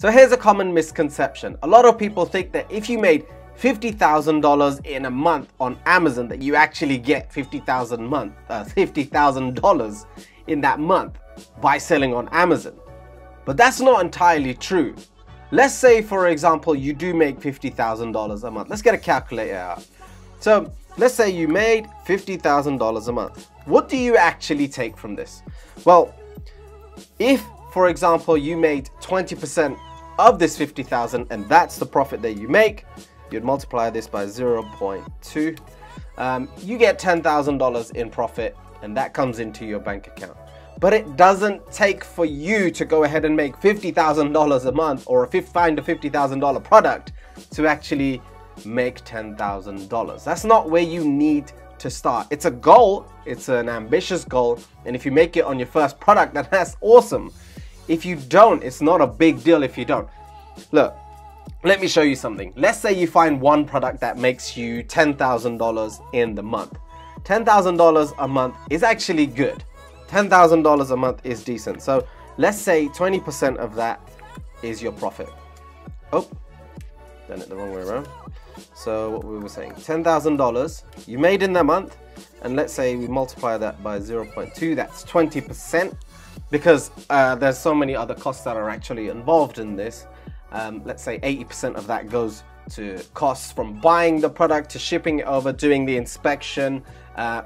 So here's a common misconception. A lot of people think that if you made $50,000 in a month on Amazon, that you actually get $50,000 in that month by selling on Amazon. But that's not entirely true. Let's say, for example, you do make $50,000 a month. Let's get a calculator out. So let's say you made $50,000 a month. What do you actually take from this? Well, if, for example, you made 20% of this 50,000 and that's the profit that you make, you'd multiply this by 0.2. You get $10,000 in profit, and that comes into your bank account. But it doesn't take for you to go ahead and make $50,000 a month or find a $50,000 product to actually make $10,000. That's not where you need to start. It's a goal, it's an ambitious goal, and if you make it on your first product, then that's awesome. If you don't, it's not a big deal if you don't. Look, let me show you something. Let's say you find one product that makes you $10,000 in the month. $10,000 a month is actually good. $10,000 a month is decent. So let's say 20% of that is your profit. Oh, done it the wrong way around. So what we were saying, $10,000 you made in that month, and let's say we multiply that by 0.2, that's 20%, because there's so many other costs that are actually involved in this. Let's say 80% of that goes to costs from buying the product, to shipping it over, doing the inspection,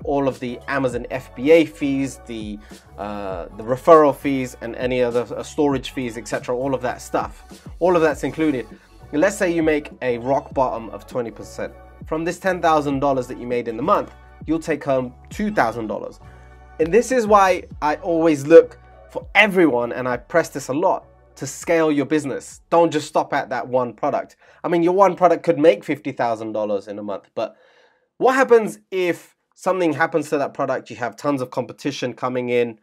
all of the Amazon FBA fees, the referral fees, and any other storage fees, etc. All of that stuff, all of that's included. Let's say you make a rock bottom of 20%. From this $10,000 that you made in the month, you'll take home $2,000. And this is why I always look for everyone, and I press this a lot, to scale your business. Don't just stop at that one product. I mean, your one product could make $50,000 in a month, but what happens if something happens to that product, you have tons of competition coming in,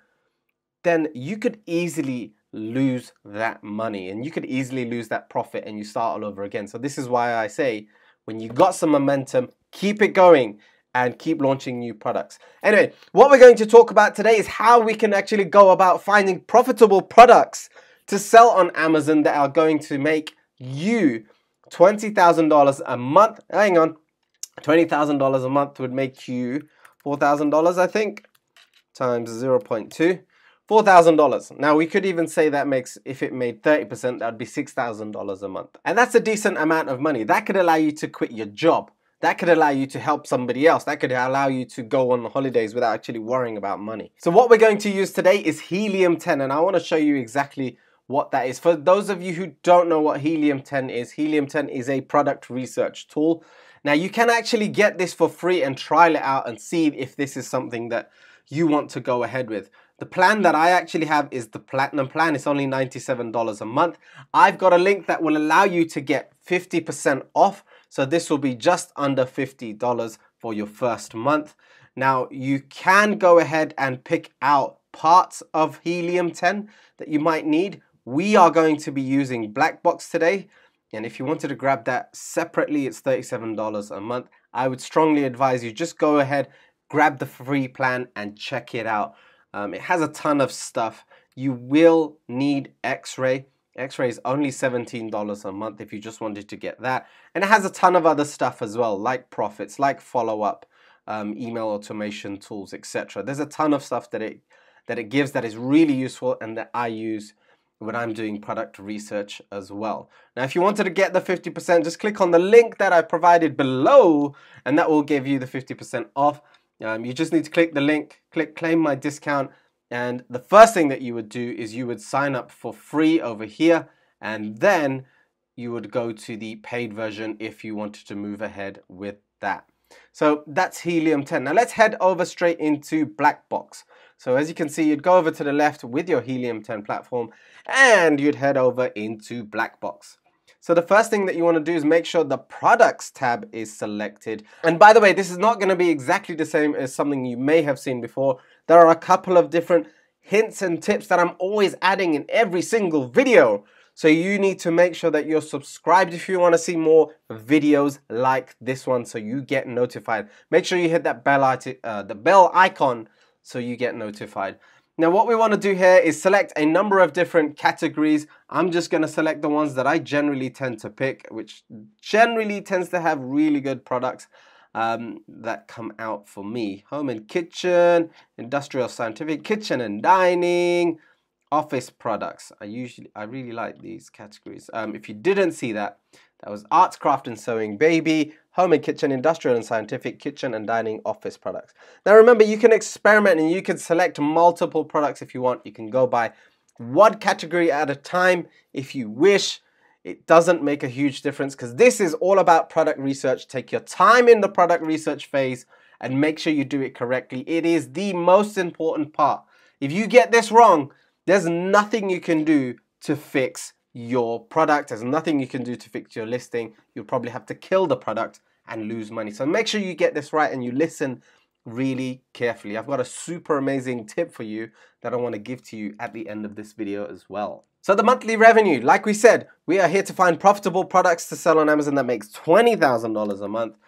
then you could easily lose that money and you could easily lose that profit and you start all over again. So this is why I say, when you got some momentum, keep it going and keep launching new products. Anyway, what we're going to talk about today is how we can actually go about finding profitable products to sell on Amazon that are going to make you $20,000 a month. Hang on, $20,000 a month would make you $4,000, I think, times 0.2. $4,000. Now we could even say that makes, if it made 30%, that would be $6,000 a month. And that's a decent amount of money. That could allow you to quit your job. That could allow you to help somebody else. That could allow you to go on holidays without actually worrying about money. So what we're going to use today is Helium 10, and I want to show you exactly what that is. For those of you who don't know what Helium 10 is, Helium 10 is a product research tool. Now you can actually get this for free and trial it out and see if this is something that you want to go ahead with. The plan that I actually have is the Platinum plan. It's only $97 a month. I've got a link that will allow you to get 50% off. So this will be just under $50 for your first month. Now you can go ahead and pick out parts of Helium 10 that you might need. We are going to be using Blackbox today. And if you wanted to grab that separately, it's $37 a month. I would strongly advise you just go ahead, grab the free plan and check it out. It has a ton of stuff. You will need X-Ray. X-Ray is only $17 a month if you just wanted to get that. And it has a ton of other stuff as well, like profits, like follow-up, email automation tools, etc. There's a ton of stuff that it gives that is really useful and that I use when I'm doing product research as well. Now, if you wanted to get the 50%, just click on the link that I provided below, and that will give you the 50% off. You just need to click the link, click claim my discount, and the first thing that you would do is you would sign up for free over here, and then you would go to the paid version if you wanted to move ahead with that. So that's Helium 10. Now let's head over straight into Blackbox. So as you can see, you'd go over to the left with your Helium 10 platform and you'd head over into Blackbox. So the first thing that you want to do is make sure the products tab is selected. And by the way, this is not going to be exactly the same as something you may have seen before. There are a couple of different hints and tips that I'm always adding in every single video. So you need to make sure that you're subscribed if you want to see more videos like this one so you get notified. Make sure you hit that bell icon so you get notified. Now what we want to do here is select a number of different categories. I'm just going to select the ones that I generally tend to pick, which generally tends to have really good products that come out for me. Home and kitchen, industrial scientific, kitchen and dining, office products. I really like these categories. If you didn't see that, that was arts, craft and sewing, baby, home and kitchen, industrial and scientific, kitchen and dining, office products. Now remember, you can experiment and you can select multiple products if you want. You can go by one category at a time if you wish. It doesn't make a huge difference because this is all about product research. Take your time in the product research phase and make sure you do it correctly. It is the most important part. If you get this wrong, there's nothing you can do to fix your product. There's nothing you can do to fix your listing. You'll probably have to kill the product and lose money. So make sure you get this right and you listen really carefully. I've got a super amazing tip for you that I want to give to you at the end of this video as well. So the monthly revenue, like we said, we are here to find profitable products to sell on Amazon that makes $20,000 a month.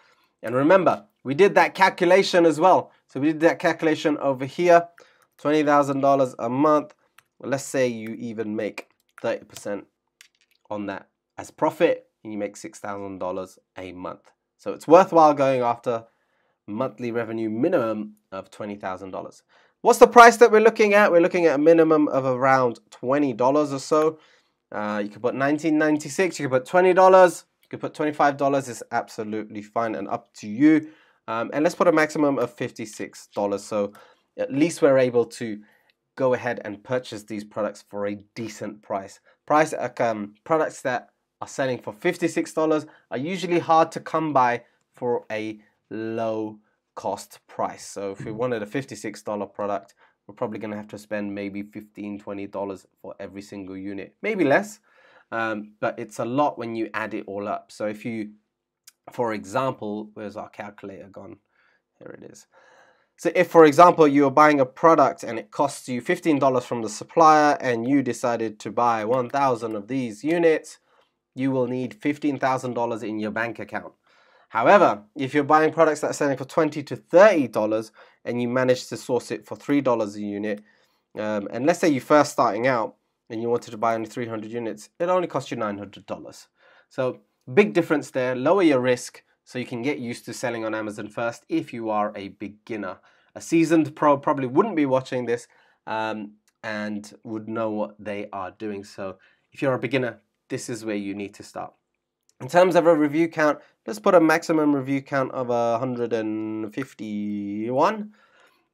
And remember, we did that calculation as well. So we did that calculation over here, $20,000 a month. Well, let's say you even make 30% on that as profit and you make $6,000 a month. So it's worthwhile going after monthly revenue minimum of $20,000. What's the price that we're looking at? We're looking at a minimum of around $20 or so. You could put $19.96, you could put $20, you could put $25. Is absolutely fine and up to you. And let's put a maximum of $56. So at least we're able to go ahead and purchase these products for a decent price. Products that are selling for $56 are usually hard to come by for a low cost price. So if we wanted a $56 product, we're probably going to have to spend maybe $15, $20 for every single unit, maybe less, but it's a lot when you add it all up. So if you, for example, where's our calculator gone? Here it is. So if, for example, you're buying a product and it costs you $15 from the supplier and you decided to buy 1,000 of these units, you will need $15,000 in your bank account. However, if you're buying products that are selling for $20 to $30 and you manage to source it for $3 a unit, and let's say you're first starting out and you wanted to buy only 300 units, it only costs you $900. So big difference there. Lower your risk so you can get used to selling on Amazon first if you are a beginner. A seasoned pro probably wouldn't be watching this and would know what they are doing. So if you're a beginner, this is where you need to start. In terms of a review count, let's put a maximum review count of 151.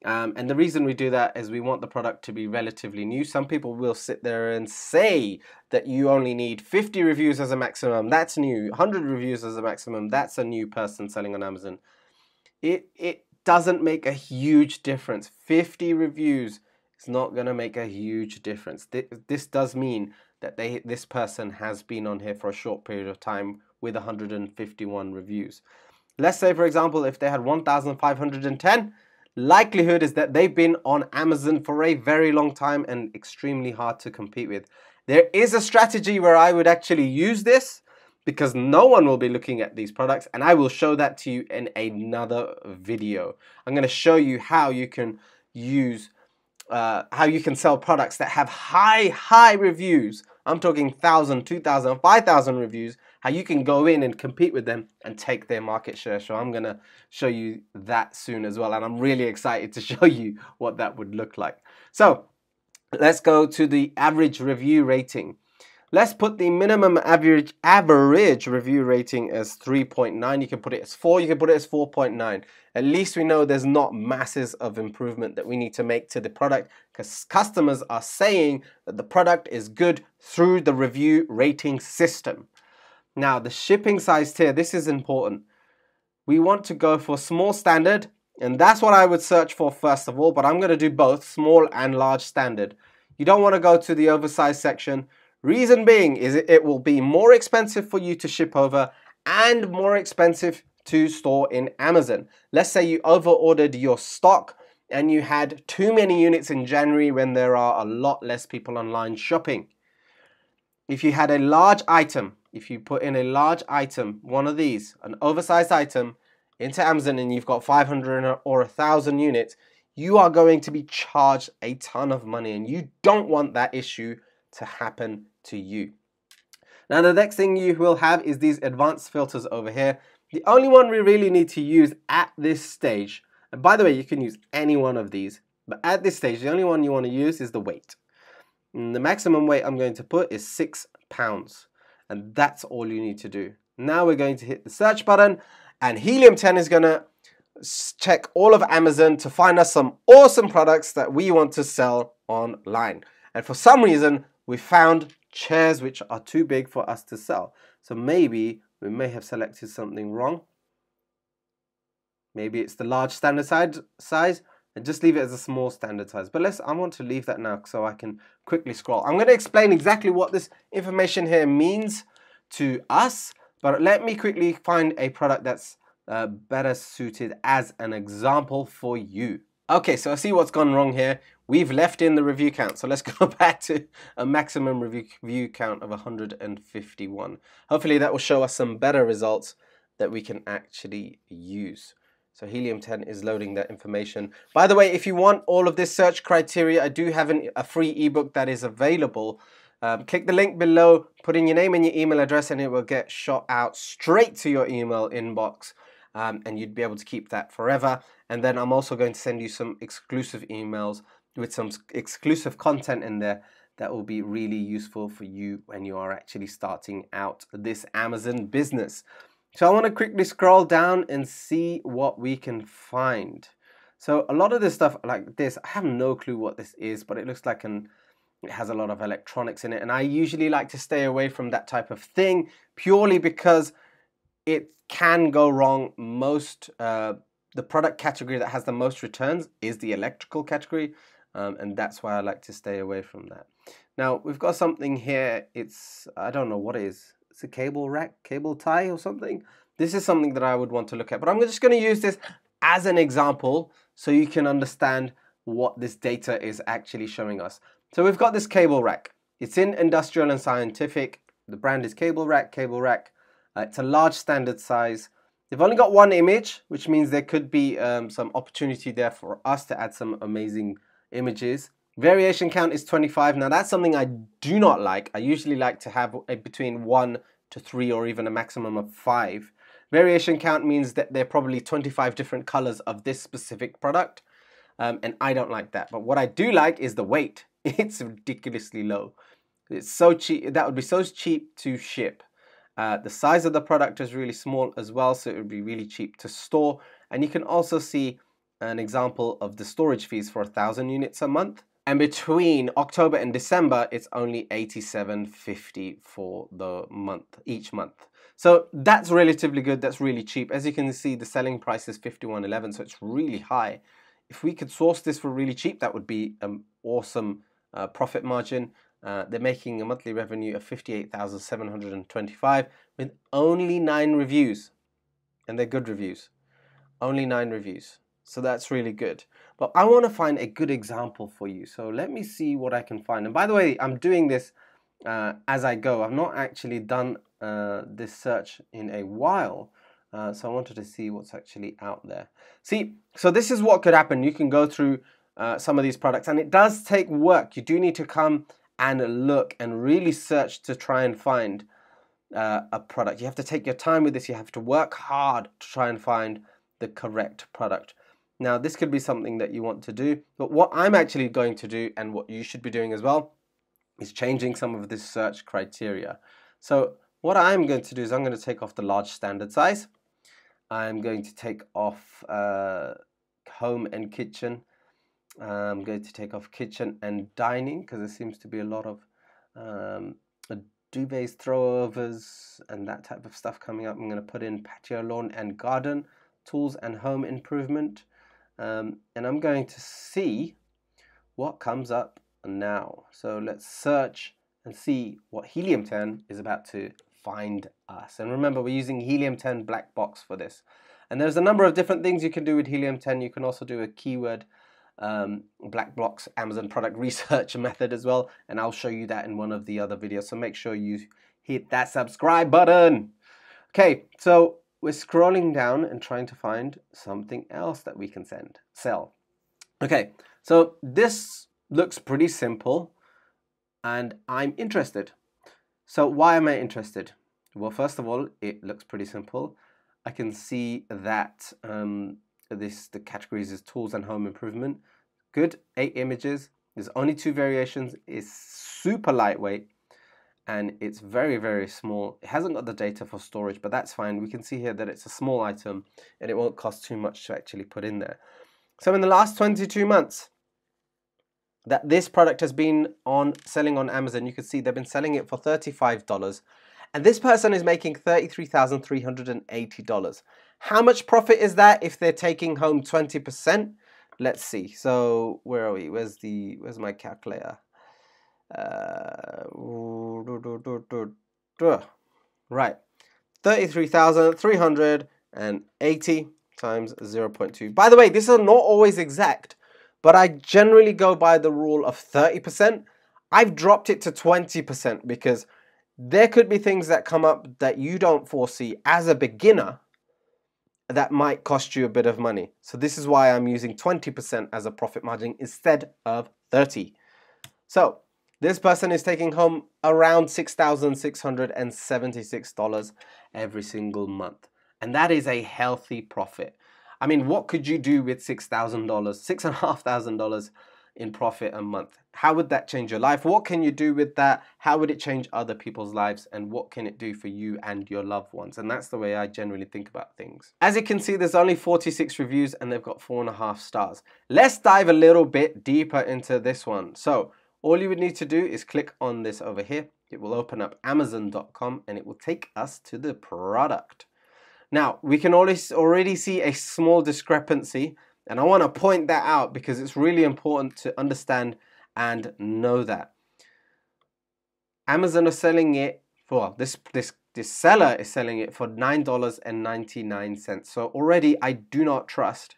And the reason we do that is we want the product to be relatively new. Some people will sit there and say that you only need 50 reviews as a maximum. That's new. 100 reviews as a maximum. That's a new person selling on Amazon. It doesn't make a huge difference. 50 reviews is not going to make a huge difference. This does mean that this person has been on here for a short period of time with 151 reviews. Let's say, for example, if they had 1,510, likelihood is that they've been on Amazon for a very long time and extremely hard to compete with. There is a strategy where I would actually use this because no one will be looking at these products, and I will show that to you in another video. I'm going to show you how you can use how you can sell products that have high reviews. I'm talking 1,000, 2,000, 5,000 reviews, how you can go in and compete with them and take their market share. So I'm going to show you that soon as well. And I'm really excited to show you what that would look like. So let's go to the average review rating. Let's put the minimum average review rating as 3.9. You can put it as 4, you can put it as 4.9. At least we know there's not masses of improvement that we need to make to the product because customers are saying that the product is good through the review rating system. Now, the shipping size tier, this is important. We want to go for small standard, and that's what I would search for first of all, but I'm going to do both, small and large standard. You don't want to go to the oversized section. Reason being is it will be more expensive for you to ship over and more expensive to store in Amazon. Let's say you over-ordered your stock and you had too many units in January when there are a lot less people online shopping. If you had a large item, if you put in a large item, one of these, an oversized item, into Amazon and you've got 500 or 1,000 units, you are going to be charged a ton of money, and you don't want that issue to happen to you. Now, the next thing you will have is these advanced filters over here. The only one we really need to use at this stage, and by the way, you can use any one of these, but at this stage, the only one you want to use is the weight. And the maximum weight I'm going to put is 6 pounds, and that's all you need to do. Now we're going to hit the search button, and Helium 10 is going to check all of Amazon to find us some awesome products that we want to sell online. And for some reason, we found chairs which are too big for us to sell. So maybe we may have selected something wrong. Maybe it's the large standard size, and just leave it as a small standard size. But I want to leave that now so I can quickly scroll. I'm going to explain exactly what this information here means to us, but let me quickly find a product that's better suited as an example for you. Okay, so I see what's gone wrong here. We've left in the review count. So let's go back to a maximum review count of 151. Hopefully that will show us some better results that we can actually use. So Helium 10 is loading that information. By the way, if you want all of this search criteria, I do have a free ebook that is available. Click the link below, put in your name and your email address, and it will get shot out straight to your email inbox. And you'd be able to keep that forever. And then I'm also going to send you some exclusive emails with some exclusive content in there that will be really useful for you when you are actually starting out this Amazon business. So I want to quickly scroll down and see what we can find. So a lot of this stuff like this, I have no clue what this is, but it looks like it has a lot of electronics in it. And I usually like to stay away from that type of thing purely because it can go wrong. The product category that has the most returns is the electrical category, and that's why I like to stay away from that. Now we've got something here. I don't know what it is. It's a cable rack, cable tie or something. This is something that I would want to look at, but I'm just going to use this as an example so you can understand what this data is actually showing us. So we've got this cable rack. It's in Industrial and Scientific. The brand is Cable Rack. It's a large standard size. They've only got one image, which means there could be some opportunity there for us to add some amazing images. Variation count is 25. Now that's something I do not like. I usually like to have between 1 to 3 or even a maximum of 5. Variation count means that there are probably 25 different colors of this specific product. And I don't like that. But what I do like is the weight. It's ridiculously low. It's so cheap. That would be so cheap to ship. The size of the product is really small as well, so it would be really cheap to store. And you can also see an example of the storage fees for 1,000 units a month. And between October and December, it's only $87.50 for the month, each month. So that's relatively good. That's really cheap. As you can see, the selling price is $51.11, so it's really high. If we could source this for really cheap, that would be an awesome profit margin. They're making a monthly revenue of $58,725 with only 9 reviews, and they're good reviews. Only 9 reviews, so that's really good. But I want to find a good example for you, so let me see what I can find. And by the way, I'm doing this as I go. I've not actually done this search in a while, so I wanted to see what's actually out there. See, so this is what could happen. You can go through some of these products, and it does take work. You do need to come and look and really search to try and find a product. You have to take your time with this. You have to work hard to try and find the correct product. Now, this could be something that you want to do, but what I'm actually going to do, and what you should be doing as well, is changing some of this search criteria. So what I'm going to do is I'm going to take off the large standard size. I'm going to take off home and kitchen. I'm going to take off kitchen and dining because there seems to be a lot of duvets, throwovers, and that type of stuff coming up. I'm going to put in patio, lawn and garden, tools and home improvement. And I'm going to see what comes up now. So let's search and see what Helium 10 is about to find us. And remember, we're using Helium 10 Blackbox for this. And there's a number of different things you can do with Helium 10. You can also do a keyword Blackbox Amazon product research method as well, and I'll show you that in one of the other videos, so make sure you hit that subscribe button. Okay, so we're scrolling down and trying to find something else that we can sell. Okay, so this looks pretty simple and I'm interested. So why am I interested? Well, first of all, it looks pretty simple. I can see that the categories is tools and home improvement. Good, 8 images. There's only 2 variations. It's super lightweight and it's very, very small. It hasn't got the data for storage, but that's fine. We can see here that it's a small item and it won't cost too much to actually put in there. So in the last 22 months that this product has been selling on Amazon, you can see they've been selling it for $35. And this person is making $33,380. How much profit is that if they're taking home 20%? Let's see. So where are we? Where's my calculator? Right. 33,380 times 0.2. By the way, this is not always exact, but I generally go by the rule of 30%. I've dropped it to 20% because there could be things that come up that you don't foresee as a beginner that might cost you a bit of money. So this is why I'm using 20% as a profit margin instead of 30. So this person is taking home around $6,676 every single month. And that is a healthy profit. I mean, what could you do with $6,000, $6,500 in profit a month? How would that change your life? What can you do with that? How would it change other people's lives? And what can it do for you and your loved ones? And that's the way I generally think about things. As you can see, there's only 46 reviews and they've got 4.5 stars. Let's dive a little bit deeper into this one. So all you would need to do is click on this over here. It will open up Amazon.com and it will take us to the product. Now, we can already see a small discrepancy, and I want to point that out because it's really important to understand and know that. Amazon is selling it for, this seller is selling it for $9.99. So already I do not trust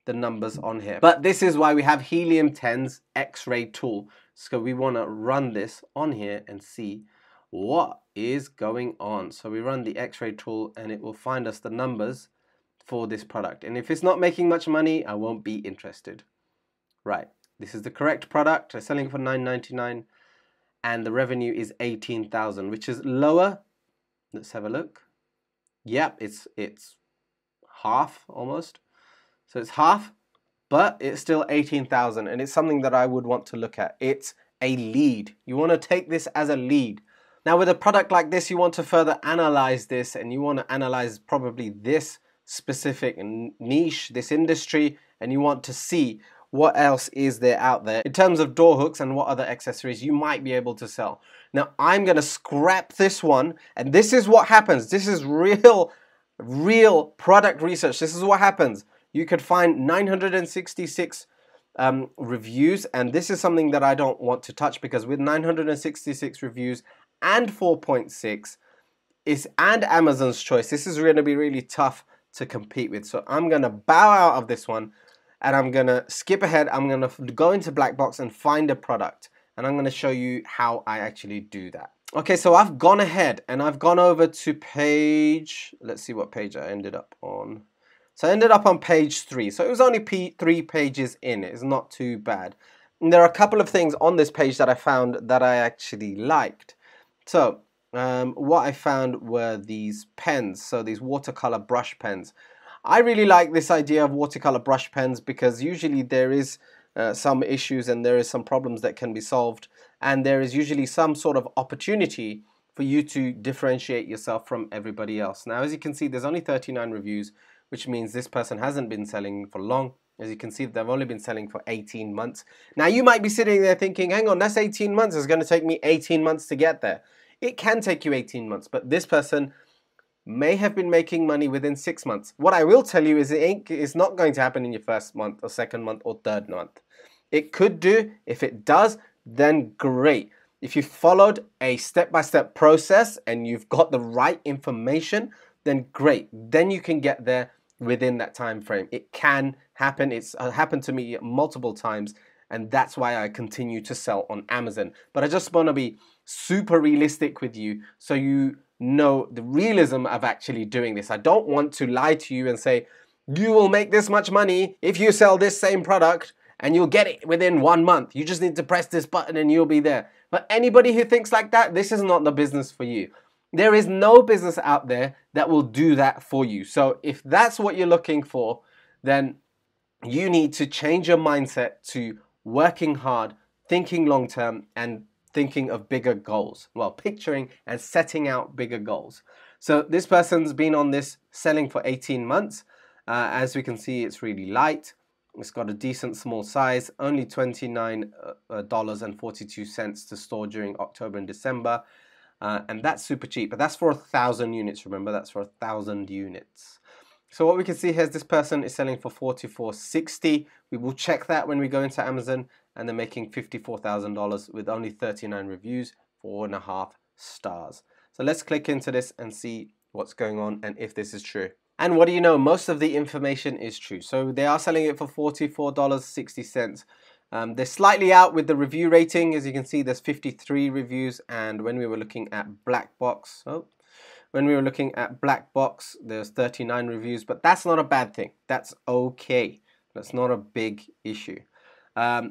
the numbers on here. But this is why we have Helium 10's X-ray tool. So we want to run this on here and see what is going on. So we run the X-ray tool and it will find us the numbers for this product. And if it's not making much money, I won't be interested. Right, this is the correct product. They're selling for $9.99 and the revenue is $18,000, which is lower. Let's have a look. Yep, it's half almost. So it's half, but it's still 18,000 and it's something that I would want to look at. It's a lead. You want to take this as a lead. Now with a product like this, you want to further analyze this and you want to analyze probably this specific niche, this industry, and you want to see what else is there out there in terms of door hooks and what other accessories you might be able to sell. Now I'm going to scrap this one, and this is what happens. This is real product research. This is what happens. You could find 966 reviews, and this is something that I don't want to touch because with 966 reviews and 4.6 and Amazon's choice, this is going to be really tough to compete with. So I'm going to bow out of this one and I'm going to skip ahead. I'm going to go into Blackbox and find a product, and I'm going to show you how I actually do that. Okay, so I've gone ahead and I've gone over to page, let's see what page I ended up on. So I ended up on page 3. So it was only 3 pages in. It's not too bad. And there are a couple of things on this page that I found that I actually liked. So what I found were these pens. So these watercolor brush pens. I really like this idea of watercolor brush pens because usually there is some issues and there is some problems that can be solved. And there is usually some sort of opportunity for you to differentiate yourself from everybody else. Now, as you can see, there's only 39 reviews, which means this person hasn't been selling for long. As you can see, they've only been selling for 18 months. Now, you might be sitting there thinking, hang on, that's 18 months. It's going to take me 18 months to get there. It can take you 18 months, but this person may have been making money within 6 months. What I will tell you is it's not going to happen in your first month or second month or third month. It could do. If it does, then great. If you followed a step-by-step process and you've got the right information, then great. Then you can get there within that time frame. It can happen. It's happened to me multiple times, and that's why I continue to sell on Amazon. But I just want to be super realistic with you so you know the realism of actually doing this. I don't want to lie to you and say, you will make this much money if you sell this same product, and you'll get it within 1 month. You just need to press this button and you'll be there. But anybody who thinks like that, this is not the business for you. There is no business out there that will do that for you. So if that's what you're looking for, then you need to change your mindset to working hard, thinking long term, and thinking of bigger goals. Well, picturing and setting out bigger goals. So this person's been on this selling for 18 months. As we can see, it's really light. It's got a decent small size, only $29.42 to store during October and December. And that's super cheap, but that's for 1,000 units. Remember, that's for 1,000 units. So what we can see here is this person is selling for $44.60. We will check that when we go into Amazon, and they're making $54,000 with only 39 reviews, 4.5 stars. So let's click into this and see what's going on and if this is true. And what do you know? Most of the information is true. So they are selling it for $44.60. They're slightly out with the review rating. As you can see, there's 53 reviews, and when we were looking at Blackbox, there's 39 reviews, but that's not a bad thing. That's okay. That's not a big issue.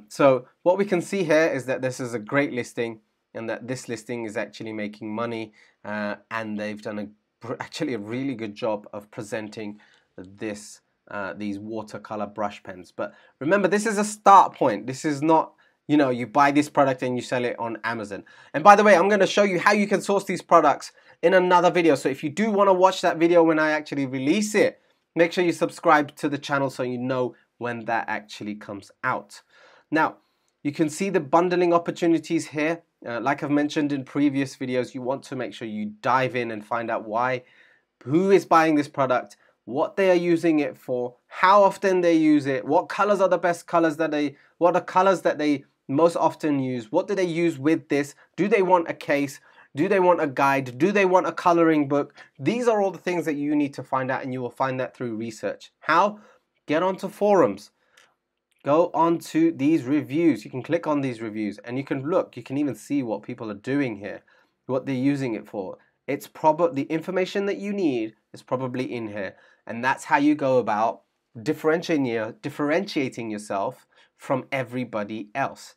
So what we can see here is that this is a great listing, and that this listing is actually making money, and they've done actually a really good job of presenting these watercolor brush pens. But remember, this is a start point. This is not, you know, you buy this product and you sell it on Amazon. And by the way, I'm going to show you how you can source these products in another video. So if you do want to watch that video when I actually release it, make sure you subscribe to the channel so you know when that actually comes out. Now, you can see the bundling opportunities here. Like I've mentioned in previous videos, you want to make sure you dive in and find out who is buying this product, what they are using it for, how often they use it, what colors are the best colors what are colors that they most often use, what do they use with this, do they want a case, do they want a guide, do they want a coloring book? These are all the things that you need to find out, and you will find that through research. How? Get onto forums. Go onto these reviews. You can click on these reviews and you can look. You can even see what people are doing here, what they're using it for. It's probably the information that you need is probably in here, and that's how you go about differentiating yourself from everybody else.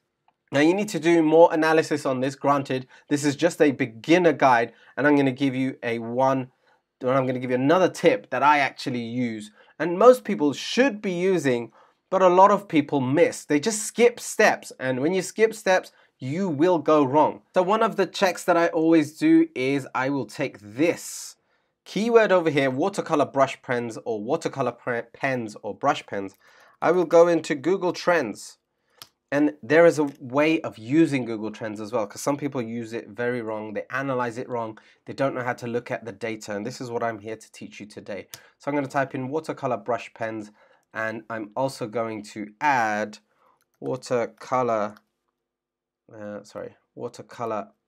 Now you need to do more analysis on this. Granted, this is just a beginner guide, and I'm going to give you another tip that I actually use, and most people should be using, but a lot of people miss. They just skip steps, and when you skip steps, you will go wrong. So one of the checks that I always do is I will take this keyword over here, watercolor brush pens or watercolor pens or brush pens. I will go into Google Trends, and there is a way of using Google Trends as well, because some people use it very wrong. They analyze it wrong. They don't know how to look at the data, and this is what I'm here to teach you today. So I'm going to type in watercolor brush pens, and I'm also going to add watercolor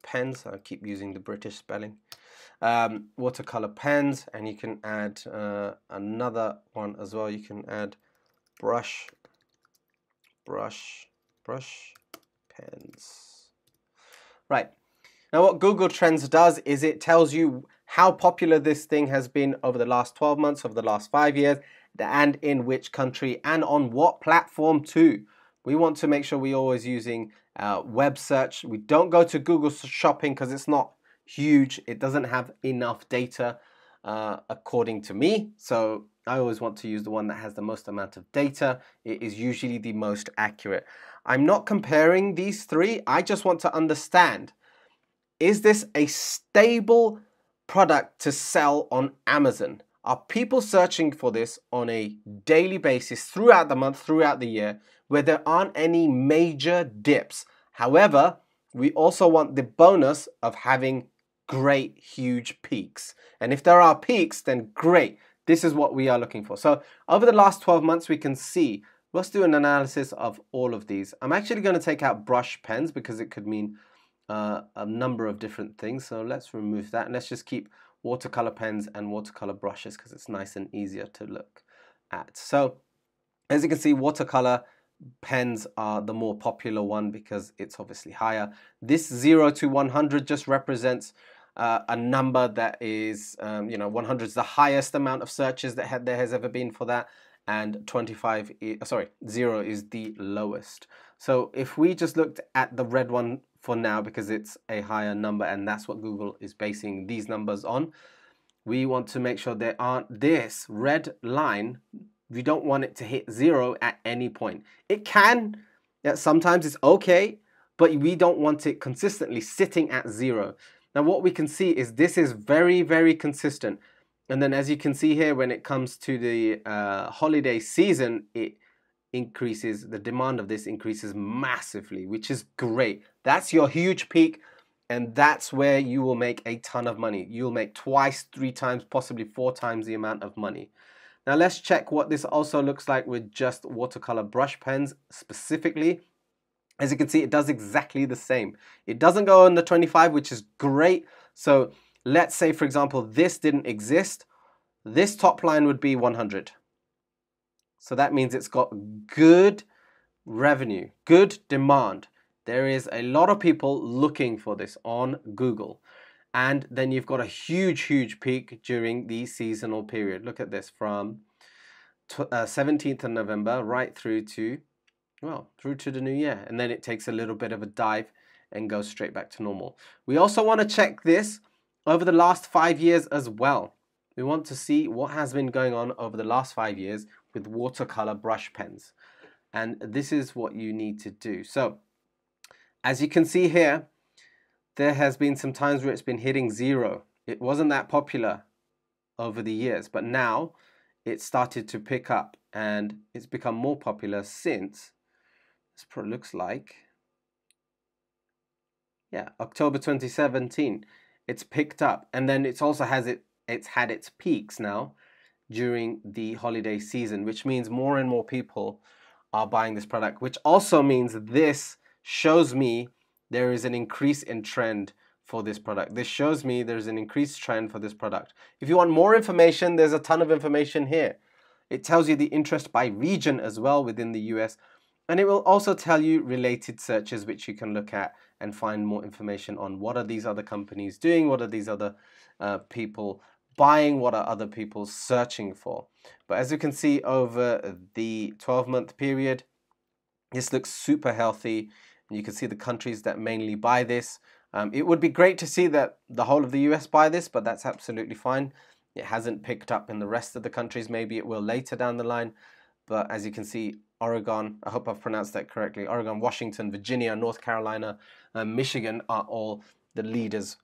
pens. I keep using the British spelling. Watercolor pens, and you can add another one as well. You can add brush pens. Right. Now what Google Trends does is it tells you how popular this thing has been over the last 12 months, over the last 5 years, and in which country and on what platform too. We want to make sure we're always using web search. We don't go to Google Shopping because it's not huge. It doesn't have enough data according to me. So I always want to use the one that has the most amount of data. It is usually the most accurate. I'm not comparing these three. I just want to understand, is this a stable product to sell on Amazon? Are people searching for this on a daily basis throughout the month, throughout the year, where there aren't any major dips? However, we also want the bonus of having great, huge peaks. And if there are peaks, then great. This is what we are looking for. So over the last 12 months, we can see, let's do an analysis of all of these. I'm actually going to take out brush pens because it could mean a number of different things. So let's remove that, and let's just keep watercolor pens and watercolor brushes because it's nice and easier to look at. So as you can see, watercolor pens are the more popular one because it's obviously higher. This 0 to 100 just represents a number that is, 100 is the highest amount of searches that there has ever been for that, and 25, sorry, 0 is the lowest. So if we just looked at the red one for now, because it's a higher number and that's what Google is basing these numbers on, we want to make sure there aren't this red line. We don't want it to hit 0 at any point. It can, yeah, sometimes it's okay, but we don't want it consistently sitting at 0. Now what we can see is this is very, very consistent. And then as you can see here, when it comes to the holiday season, it increases, the demand of this increases massively, which is great. That's your huge peak, and that's where you will make a ton of money. You'll make twice, 3 times, possibly 4 times the amount of money. Now let's check what this also looks like with just watercolor brush pens specifically. As you can see, it does exactly the same. It doesn't go on the 25, which is great. So let's say, for example, this didn't exist. This top line would be 100. So that means it's got good revenue, good demand. There is a lot of people looking for this on Google. And then you've got a huge, huge peak during the seasonal period. Look at this, from 17th of November right through to, well, through to the new year. And then it takes a little bit of a dive and goes straight back to normal. We also want to check this over the last 5 years as well. We want to see what has been going on over the last 5 years with watercolor brush pens. And this is what you need to do. So as you can see here, there has been some times where it's been hitting 0. It wasn't that popular over the years, but now it started to pick up and it's become more popular since, this looks like, yeah, October 2017. It's picked up, and then it's also it's had its peaks now during the holiday season, which means more and more people are buying this product, which also means this shows me there is an increase in trend for this product. This shows me there's an increased trend for this product. If you want more information, there's a ton of information here. It tells you the interest by region as well within the US, and it will also tell you related searches, which you can look at and find more information on what are these other companies doing, what are these other people buying, what are other people searching for. But as you can see, over the 12-month period, this looks super healthy. You can see the countries that mainly buy this. It would be great to see that the whole of the US buy this, but that's absolutely fine. It hasn't picked up in the rest of the countries. Maybe it will later down the line. But as you can see, Oregon, I hope I've pronounced that correctly, Oregon, Washington, Virginia, North Carolina, Michigan are all the leaders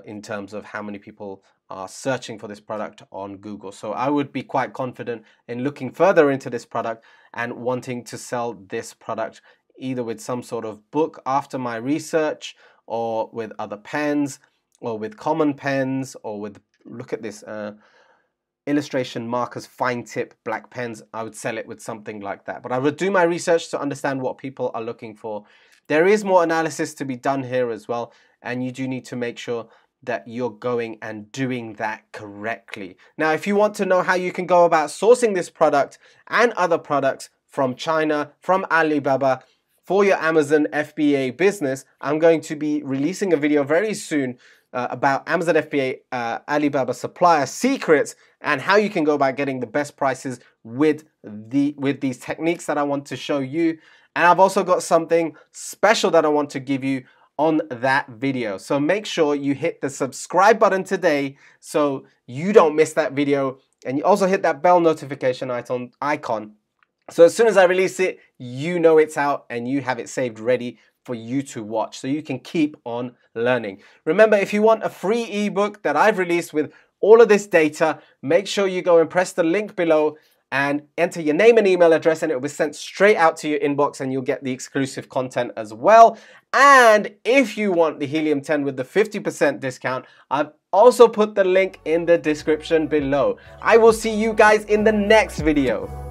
in terms of how many people are searching for this product on Google. So I would be quite confident in looking further into this product and wanting to sell this product either with some sort of book after my research, or with other pens, or with common pens, or with, look at this, illustration markers, fine tip black pens. I would sell it with something like that. But I would do my research to understand what people are looking for. There is more analysis to be done here as well, and you do need to make sure that you're going and doing that correctly. Now, if you want to know how you can go about sourcing this product and other products from China, from Alibaba, for your Amazon FBA business, I'm going to be releasing a video very soon about Amazon FBA Alibaba supplier secrets and how you can go about getting the best prices with these techniques that I want to show you. And I've also got something special that I want to give you on that video. So make sure you hit the subscribe button today so you don't miss that video, and you also hit that bell notification icon. So as soon as I release it, you know it's out and you have it saved ready for you to watch, so you can keep on learning. Remember, if you want a free ebook that I've released with all of this data, make sure you go and press the link below and enter your name and email address, and it will be sent straight out to your inbox, and you'll get the exclusive content as well. And if you want the Helium 10 with the 50% discount, I've also put the link in the description below. I will see you guys in the next video.